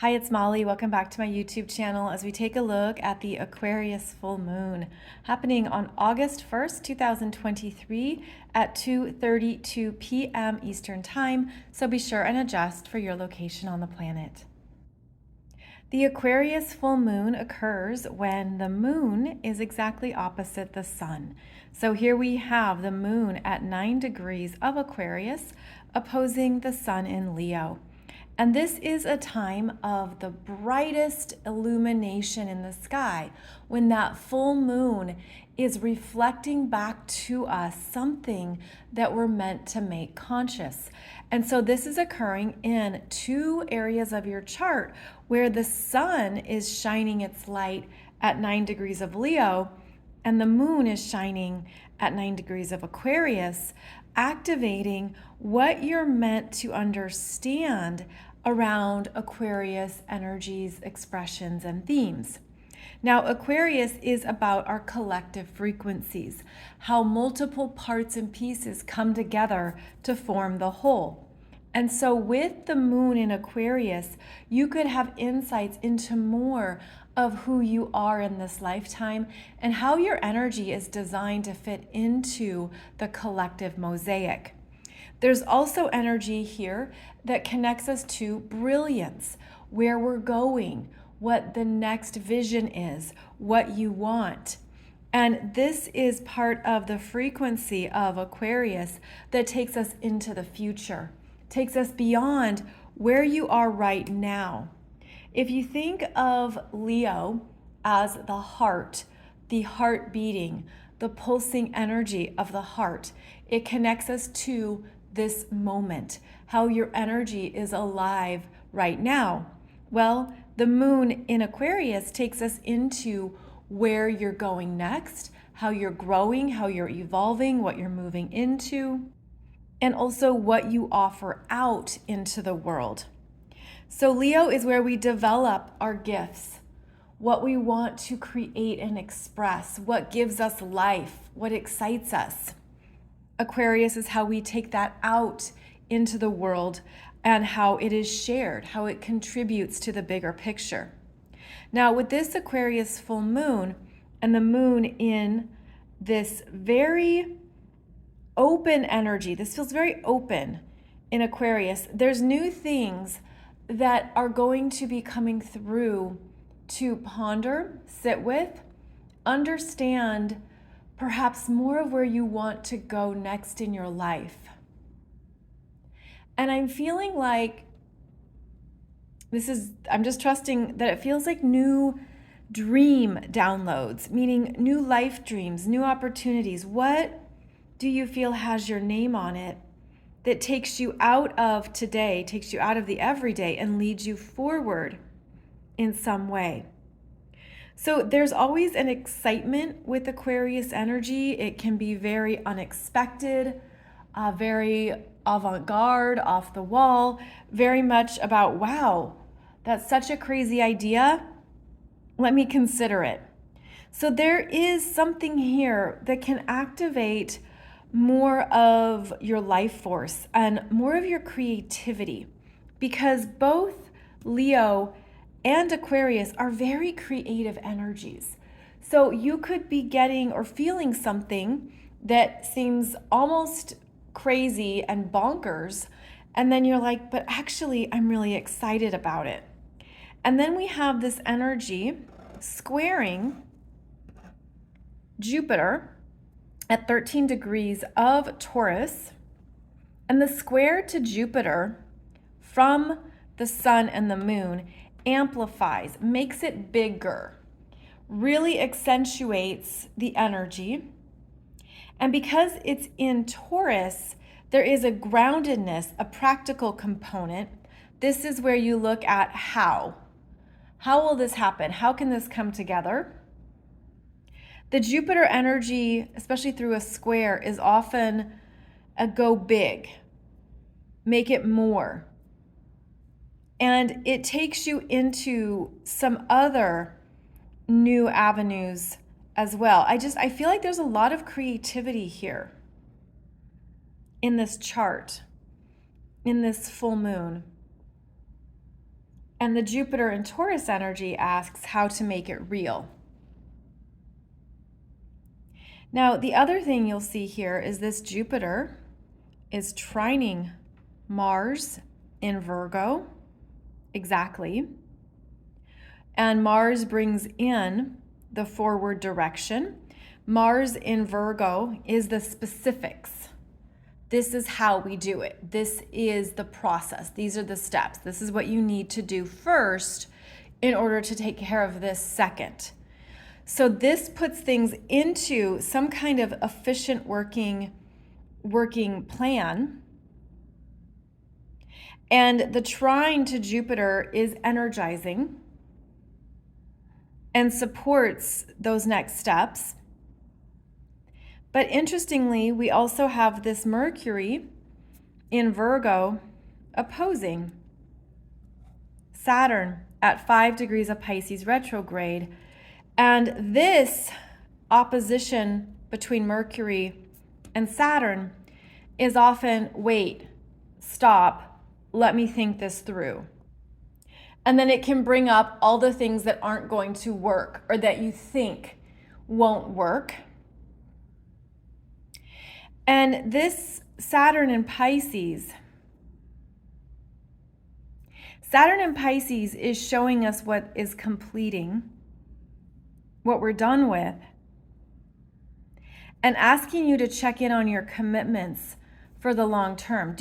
Hi, it's Molly. Welcome back to my YouTube channel as we take a look at the Aquarius Full Moon happening on August 1st, 2023 at 2:32 p.m. Eastern Time, so be sure and adjust for your location on the planet. The Aquarius full moon occurs when the moon is exactly opposite the sun. So here we have the moon at 9 degrees of Aquarius opposing the sun in Leo. And this is a time of the brightest illumination in the sky when that full moon is reflecting back to us something that we're meant to make conscious. And so this is occurring in two areas of your chart where the sun is shining its light at 9 degrees of Leo and the moon is shining at 9 degrees of Aquarius, activating what you're meant to understand around Aquarius energies, expressions, and themes. Now, Aquarius is about our collective frequencies, how multiple parts and pieces come together to form the whole. And so with the moon in Aquarius, you could have insights into more of who you are in this lifetime and how your energy is designed to fit into the collective mosaic. There's also energy here that connects us to brilliance, where we're going, what the next vision is, what you want. And this is part of the frequency of Aquarius that takes us into the future, takes us beyond where you are right now. If you think of Leo as the heart beating, the pulsing energy of the heart, it connects us to this moment, how your energy is alive right now. Well, the moon in Aquarius takes us into where you're going next, how you're growing, how you're evolving, what you're moving into, and also what you offer out into the world. So Leo is where we develop our gifts, what we want to create and express, what gives us life, what excites us. Aquarius is how we take that out into the world and how it is shared, how it contributes to the bigger picture. Now, with this Aquarius full moon and the moon in this very open energy, this feels very open in Aquarius, there's new things that are going to be coming through to ponder, sit with, understand perhaps more of where you want to go next in your life. And I'm feeling like I'm just trusting that it feels like new dream downloads, meaning new life dreams, new opportunities. What do you feel has your name on it that takes you out of today, takes you out of the everyday, and leads you forward in some way? So there's always an excitement with Aquarius energy. It can be very unexpected, very avant-garde, off the wall, very much about, wow, that's such a crazy idea. Let me consider it. So there is something here that can activate more of your life force and more of your creativity, because both Leo and Aquarius are very creative energies. So you could be getting or feeling something that seems almost crazy and bonkers, and then you're like, but actually I'm really excited about it. And then we have this energy squaring Jupiter at 13 degrees of Taurus, and the square to Jupiter from the sun and the moon amplifies, makes it bigger, really accentuates the energy. And because it's in Taurus, there is a groundedness, a practical component. This is where you look at how. How will this happen? How can this come together? The Jupiter energy, especially through a square, is often a go big, make it more. And it takes you into some other new avenues as well. I feel like there's a lot of creativity here in this chart, in this full moon. And the Jupiter and Taurus energy asks how to make it real. Now, the other thing you'll see here is this Jupiter is trining Mars in Virgo, exactly. And Mars brings in the forward direction. Mars in Virgo is the specifics. This is how we do it. This is the process. These are the steps. This is what you need to do first in order to take care of this second. So this puts things into some kind of efficient working plan. And the trine to Jupiter is energizing and supports those next steps. But interestingly, we also have this Mercury in Virgo opposing Saturn at 5 degrees of Pisces retrograde. And this opposition between Mercury and Saturn is often, wait, stop, let me think this through. And then it can bring up all the things that aren't going to work or that you think won't work. And this Saturn in Pisces is showing us what is completing, what we're done with, and asking you to check in on your commitments for the long term.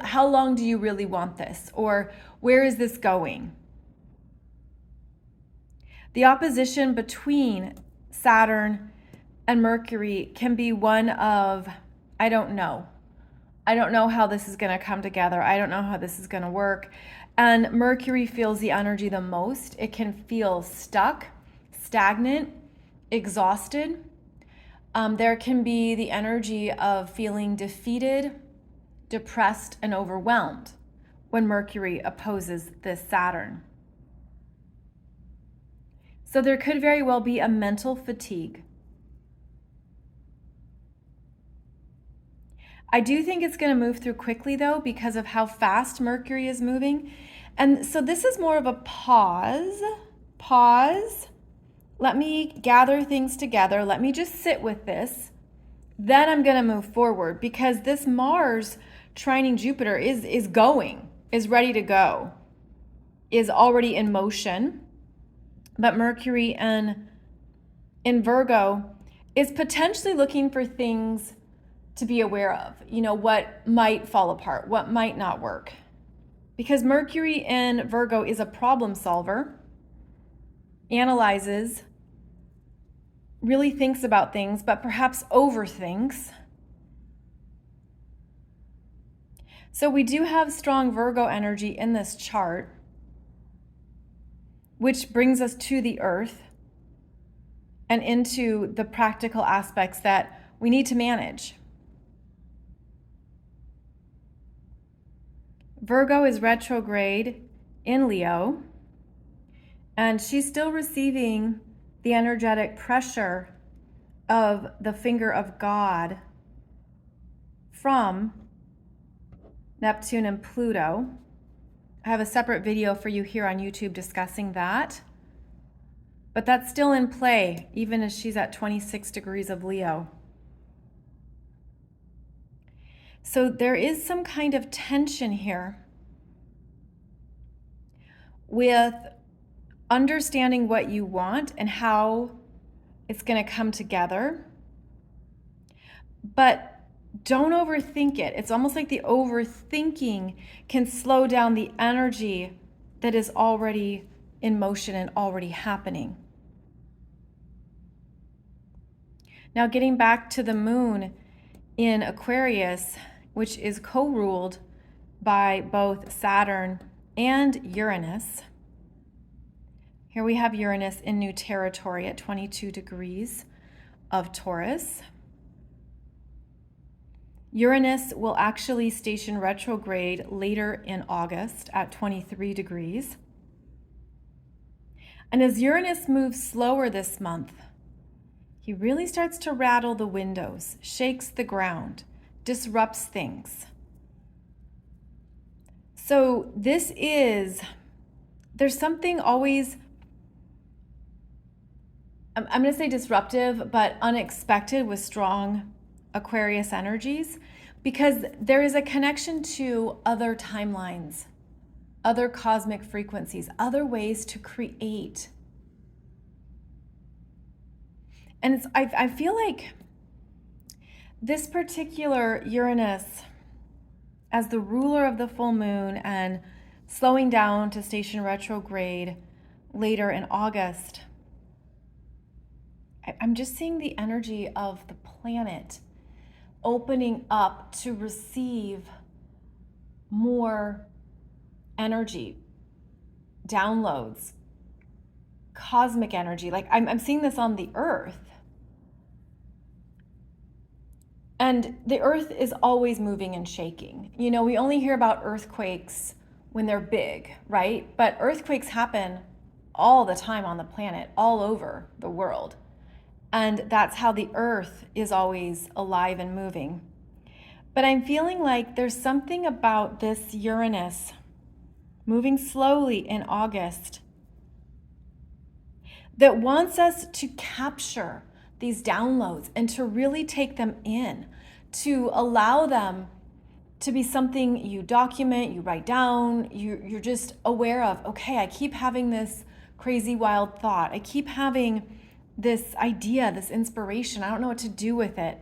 How long do you really want this? Or where is this going? The opposition between Saturn and Mercury can be one of, I don't know. I don't know how this is going to come together. I don't know how this is going to work. And Mercury feels the energy the most. It can feel stuck, stagnant, exhausted. There can be the energy of feeling defeated, depressed, and overwhelmed when Mercury opposes this Saturn. So there could very well be a mental fatigue. I do think it's going to move through quickly, though, because of how fast Mercury is moving. And so this is more of a pause. Let me gather things together. Let me just sit with this. Then I'm going to move forward, because this Mars trining Jupiter is ready to go, is already in motion. But Mercury in Virgo is potentially looking for things to be aware of, what might fall apart, what might not work. Because Mercury in Virgo is a problem solver, analyzes, really thinks about things, but perhaps overthinks. So we do have strong Virgo energy in this chart, which brings us to the earth and into the practical aspects that we need to manage. Virgo is retrograde in Leo, and she's still receiving the energetic pressure of the finger of God from Neptune and Pluto. I have a separate video for you here on YouTube discussing that. But that's still in play, even as she's at 26 degrees of Leo. So there is some kind of tension here with understanding what you want and how it's going to come together. But don't overthink it. It's almost like the overthinking can slow down the energy that is already in motion and already happening. Now, getting back to the moon in Aquarius, which is co-ruled by both Saturn and Uranus. Here we have Uranus in new territory at 22 degrees of Taurus. Uranus will actually station retrograde later in August at 23 degrees. And as Uranus moves slower this month, he really starts to rattle the windows, shakes the ground, disrupts things. So this is there's something always, I'm going to say disruptive, but unexpected with strong Aquarius energies, because there is a connection to other timelines, other cosmic frequencies, other ways to create. And I feel like this particular Uranus, as the ruler of the full moon and slowing down to station retrograde later in August, I'm just seeing the energy of the planet opening up to receive more energy, downloads, cosmic energy. Like I'm seeing this on the earth. And the earth is always moving and shaking. You know, we only hear about earthquakes when they're big, right? But earthquakes happen all the time on the planet, all over the world. And that's how the earth is always alive and moving. But I'm feeling like there's something about this Uranus moving slowly in August that wants us to capture these downloads and to really take them in, to allow them to be something you document, you write down, you're just aware of. Okay, I keep having this crazy wild thought. I keep having this idea, this inspiration. I don't know what to do with it.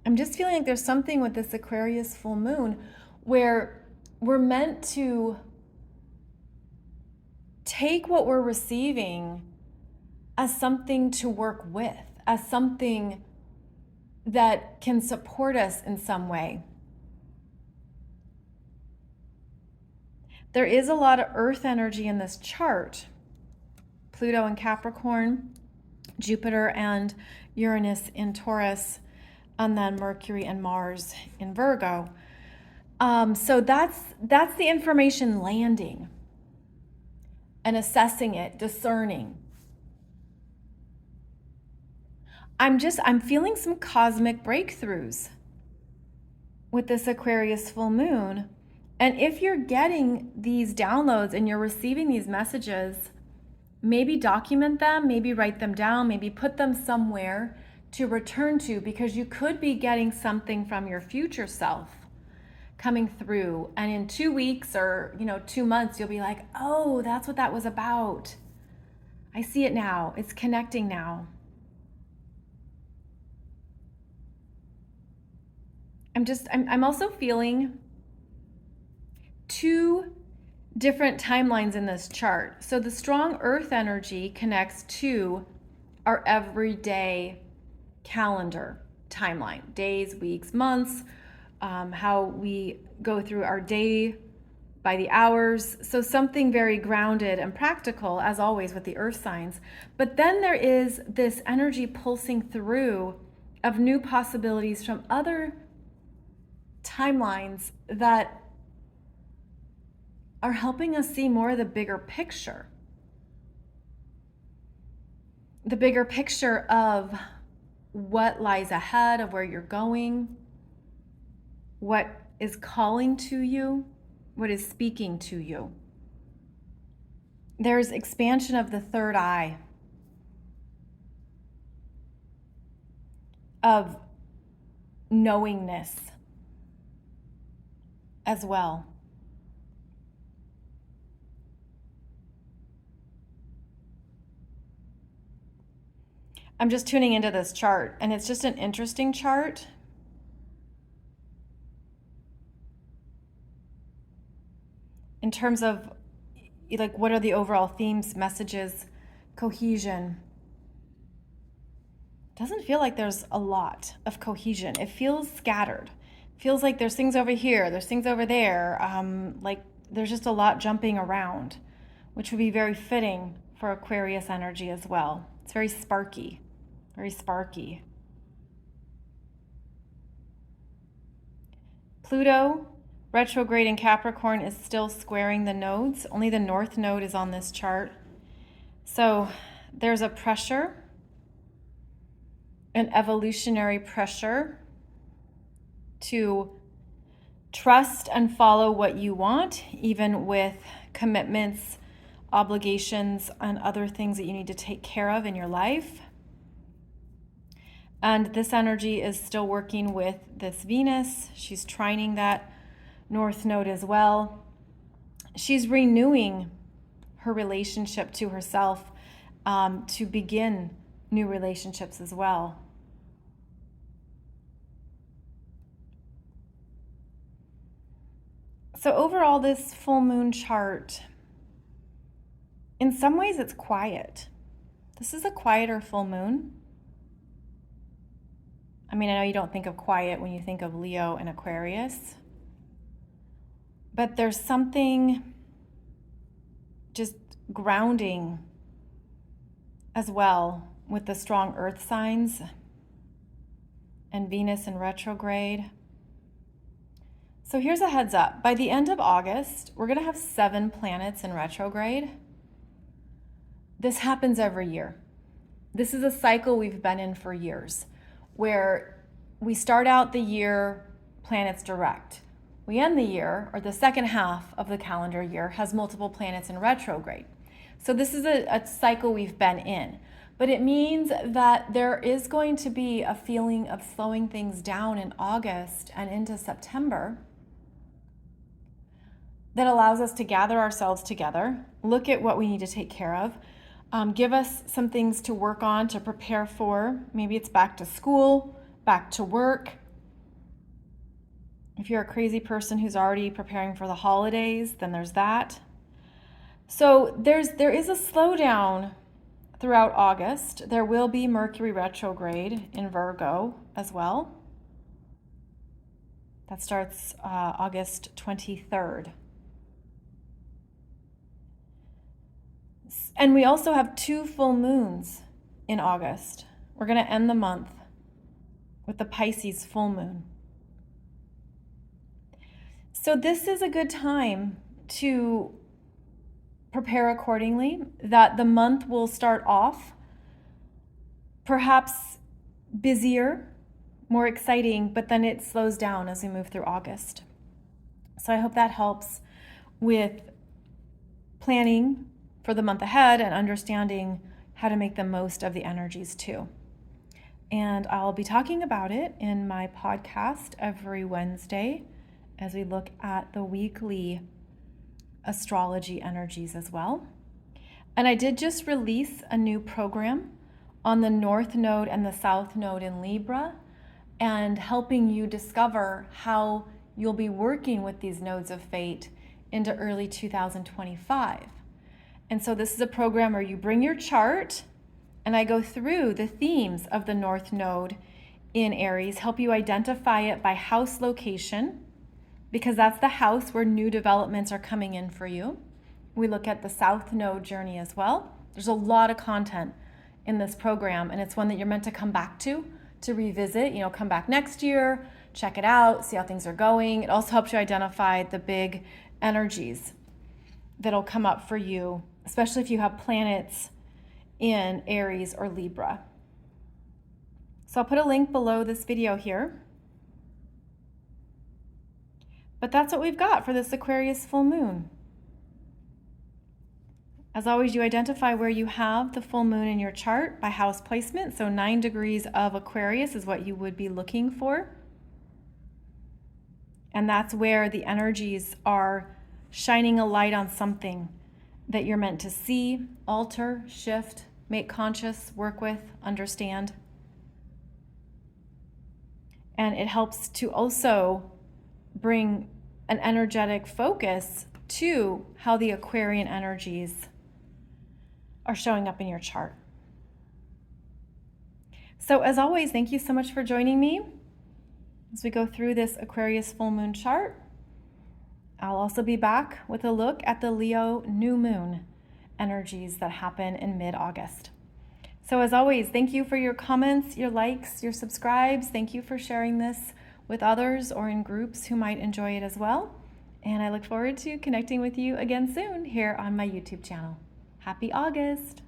I'm just feeling like there's something with this Aquarius full moon where we're meant to take what we're receiving as something to work with, as something that can support us in some way. There is a lot of earth energy in this chart. Pluto in Capricorn, Jupiter and Uranus in Taurus, and then Mercury and Mars in Virgo. So that's the information landing and assessing it, discerning. I'm feeling some cosmic breakthroughs with this Aquarius full moon. And if you're getting these downloads and you're receiving these messages, maybe document them, maybe write them down, maybe put them somewhere to return to, because you could be getting something from your future self coming through. And in 2 weeks or 2 months, you'll be like, oh, that's what that was about. I see it now. It's connecting now. I'm also feeling 2 different timelines in this chart. So the strong earth energy connects to our everyday calendar timeline, days, weeks, months, how we go through our day by the hours. So something very grounded and practical, as always with the earth signs. But then there is this energy pulsing through of new possibilities from other timelines that are helping us see more of the bigger picture. The bigger picture of what lies ahead, of where you're going, what is calling to you, what is speaking to you. There's expansion of the third eye, of knowingness as well. I'm just tuning into this chart, and it's just an interesting chart. In terms of, like, what are the overall themes, messages, cohesion. Doesn't feel like there's a lot of cohesion. It feels scattered. Feels like there's things over here, there's things over there. Like there's just a lot jumping around, which would be very fitting for Aquarius energy as well. It's very sparky, very sparky. Pluto, retrograde in Capricorn, is still squaring the nodes. Only the north node is on this chart. So there's a pressure, an evolutionary pressure to trust and follow what you want, even with commitments obligations and other things that you need to take care of in your life. And this energy is still working with this Venus. She's trining that North Node as well. She's renewing her relationship to herself to begin new relationships as well. So overall, this full moon chart, in some ways it's quiet. This is a quieter full moon. I mean, I know you don't think of quiet when you think of Leo and Aquarius, but there's something just grounding as well with the strong earth signs and Venus in retrograde. So here's a heads up. By the end of August, we're going to have 7 planets in retrograde. This happens every year. This is a cycle we've been in for years, where we start out the year planets direct. We end the year, or the second half of the calendar year, has multiple planets in retrograde. So this is a cycle we've been in. But it means that there is going to be a feeling of slowing things down in August and into September that allows us to gather ourselves together, look at what we need to take care of, give us some things to work on, to prepare for. Maybe it's back to school, back to work. If you're a crazy person who's already preparing for the holidays, then there's that. So there is a slowdown throughout August. There will be Mercury retrograde in Virgo as well. That starts August 23rd. And we also have 2 full moons in August. We're going to end the month with the Pisces full moon. So this is a good time to prepare accordingly, that the month will start off perhaps busier, more exciting, but then it slows down as we move through August. So I hope that helps with planning for the month ahead and understanding how to make the most of the energies too. And I'll be talking about it in my podcast every Wednesday as we look at the weekly astrology energies as well. And I did just release a new program on the North Node and the South Node in Libra, and helping you discover how you'll be working with these nodes of fate into early 2025. And so this is a program where you bring your chart and I go through the themes of the North Node in Aries, help you identify it by house location, because that's the house where new developments are coming in for you. We look at the South Node journey as well. There's a lot of content in this program, and it's one that you're meant to come back to revisit, come back next year, check it out, see how things are going. It also helps you identify the big energies that'll come up for you, especially if you have planets in Aries or Libra. So I'll put a link below this video here. But that's what we've got for this Aquarius full moon. As always, you identify where you have the full moon in your chart by house placement. So 9 degrees of Aquarius is what you would be looking for. And that's where the energies are shining a light on something that you're meant to see, alter, shift, make conscious, work with, understand. And it helps to also bring an energetic focus to how the Aquarian energies are showing up in your chart. So as always, thank you so much for joining me as we go through this Aquarius full moon chart. I'll also be back with a look at the Leo new moon energies that happen in mid-August. So as always, thank you for your comments, your likes, your subscribes. Thank you for sharing this with others or in groups who might enjoy it as well. And I look forward to connecting with you again soon here on my YouTube channel. Happy August!